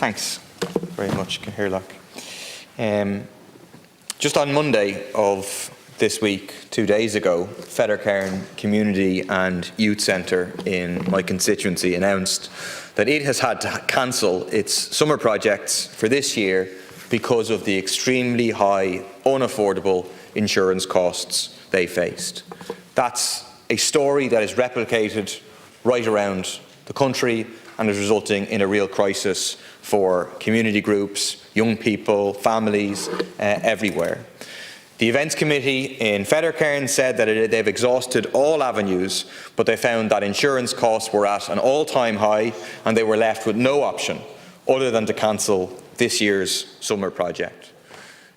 Thanks very much, Cahirlock. Just on Monday of this week, 2 days ago, Fettercairn Community and Youth Centre in my constituency announced that it has had to cancel its summer projects for this year because of the extremely high, unaffordable insurance costs they faced. That's a story that is replicated right around the country and is resulting in a real crisis for community groups, young people, families, everywhere. The Events Committee in Fettercairn said that they've exhausted all avenues, but they found that insurance costs were at an all-time high and they were left with no option other than to cancel this year's summer project.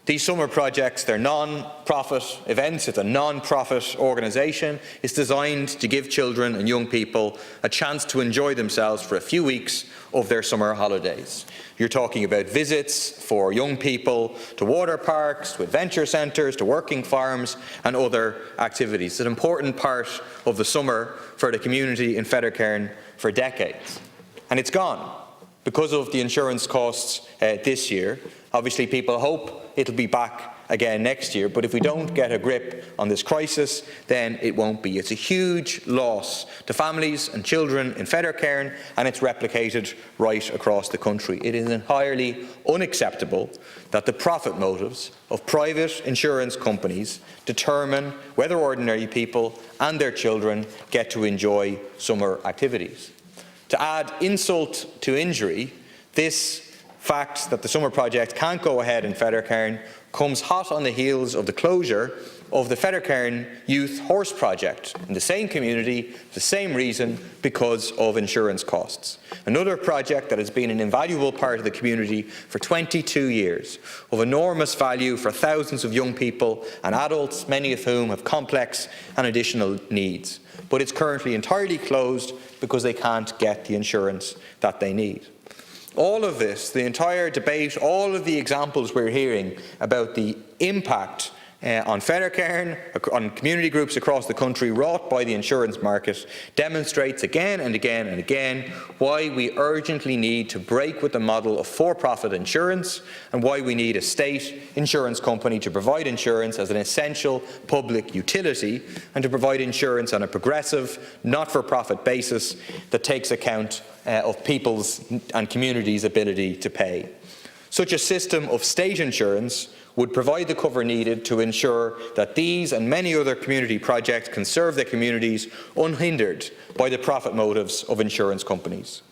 These summer projects, they're non-profit events. It's a non-profit organisation. It's designed to give children and young people a chance to enjoy themselves for a few weeks of their summer holidays. You're talking about visits for young people to water parks, to adventure centres, to working farms and other activities. It's an important part of the summer for the community in Fettercairn for decades. And it's gone because of the insurance costs this year. Obviously, people hope it'll be back again next year, but if we don't get a grip on this crisis, then it won't be. It's a huge loss to families and children in Fettercairn, and it's replicated right across the country. It is entirely unacceptable that the profit motives of private insurance companies determine whether ordinary people and their children get to enjoy summer activities. To add insult to injury, this fact that the summer project can't go ahead in Fettercairn comes hot on the heels of the closure of the Fettercairn Youth Horse Project in the same community, for the same reason, because of insurance costs. Another project that has been an invaluable part of the community for 22 years, of enormous value for thousands of young people and adults, many of whom have complex and additional needs. But it's currently entirely closed because they can't get the insurance that they need. All of this, the entire debate, all of the examples we're hearing about the impact on Fettercairn, on community groups across the country wrought by the insurance market, demonstrates again and again and again why we urgently need to break with the model of for-profit insurance and why we need a state insurance company to provide insurance as an essential public utility and to provide insurance on a progressive, not-for-profit basis that takes account of people's and communities' ability to pay. Such a system of state insurance would provide the cover needed to ensure that these and many other community projects can serve their communities unhindered by the profit motives of insurance companies.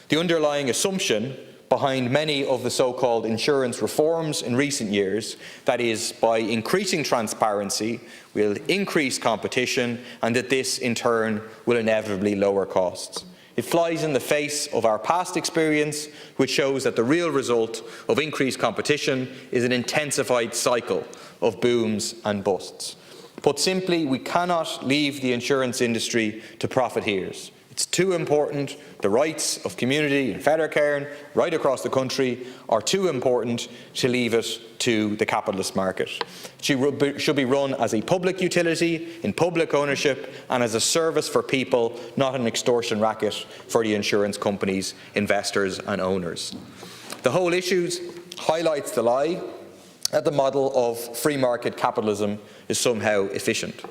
The underlying assumption behind many of the so-called insurance reforms in recent years, that is, by increasing transparency, will increase competition and that this in turn will inevitably lower costs. It flies in the face of our past experience, which shows that the real result of increased competition is an intensified cycle of booms and busts. Put simply, we cannot leave the insurance industry to profiteers. It's too important. The rights of community in Fettercairn, right across the country, are too important to leave it to the capitalist market. It should be run as a public utility, in public ownership, and as a service for people, not an extortion racket for the insurance companies, investors and owners. The whole issue highlights the lie that the model of free market capitalism is somehow efficient.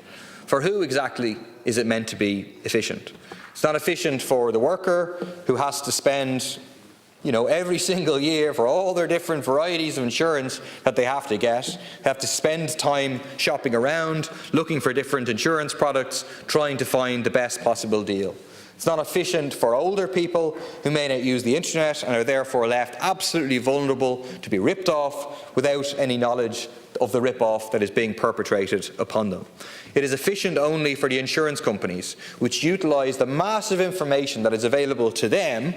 For who exactly is it meant to be efficient? It's not efficient for the worker who has to spend, every single year for all their different varieties of insurance that they have to get. They have to spend time shopping around, looking for different insurance products, trying to find the best possible deal. It's not efficient for older people who may not use the internet and are therefore left absolutely vulnerable to be ripped off without any knowledge of the rip-off that is being perpetrated upon them. It is efficient only for the insurance companies, which utilise the massive information that is available to them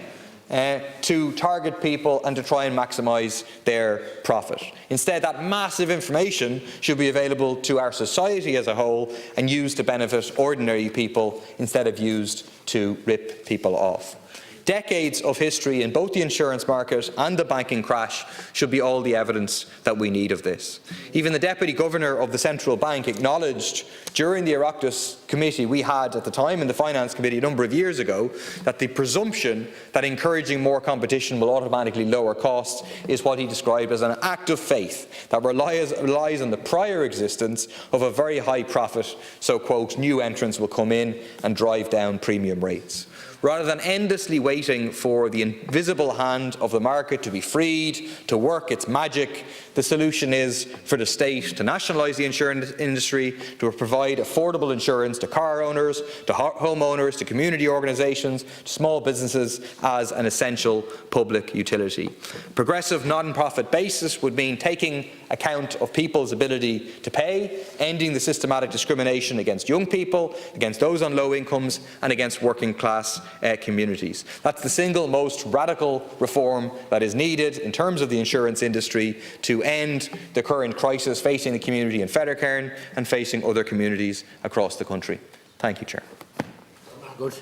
to target people and to try and maximise their profit. Instead, that massive information should be available to our society as a whole and used to benefit ordinary people instead of used to rip people off. Decades of history in both the insurance market and the banking crash should be all the evidence that we need of this. Even the Deputy Governor of the Central Bank acknowledged During the Oireachtas committee, we had at the time in the Finance Committee a number of years ago that the presumption that encouraging more competition will automatically lower costs is what he described as an act of faith that relies on the prior existence of a very high profit, so quote, new entrants will come in and drive down premium rates. Rather than endlessly waiting for the invisible hand of the market to be freed, to work its magic, the solution is for the state to nationalise the insurance industry, to provide affordable insurance to car owners, to homeowners, to community organisations, to small businesses as an essential public utility. Progressive non-profit basis would mean taking account of people's ability to pay, ending the systematic discrimination against young people, against those on low incomes and against working class communities. That's the single most radical reform that is needed in terms of the insurance industry to end the current crisis facing the community in Fettercairn and facing other communities across the country. Thank you, Chair. Good.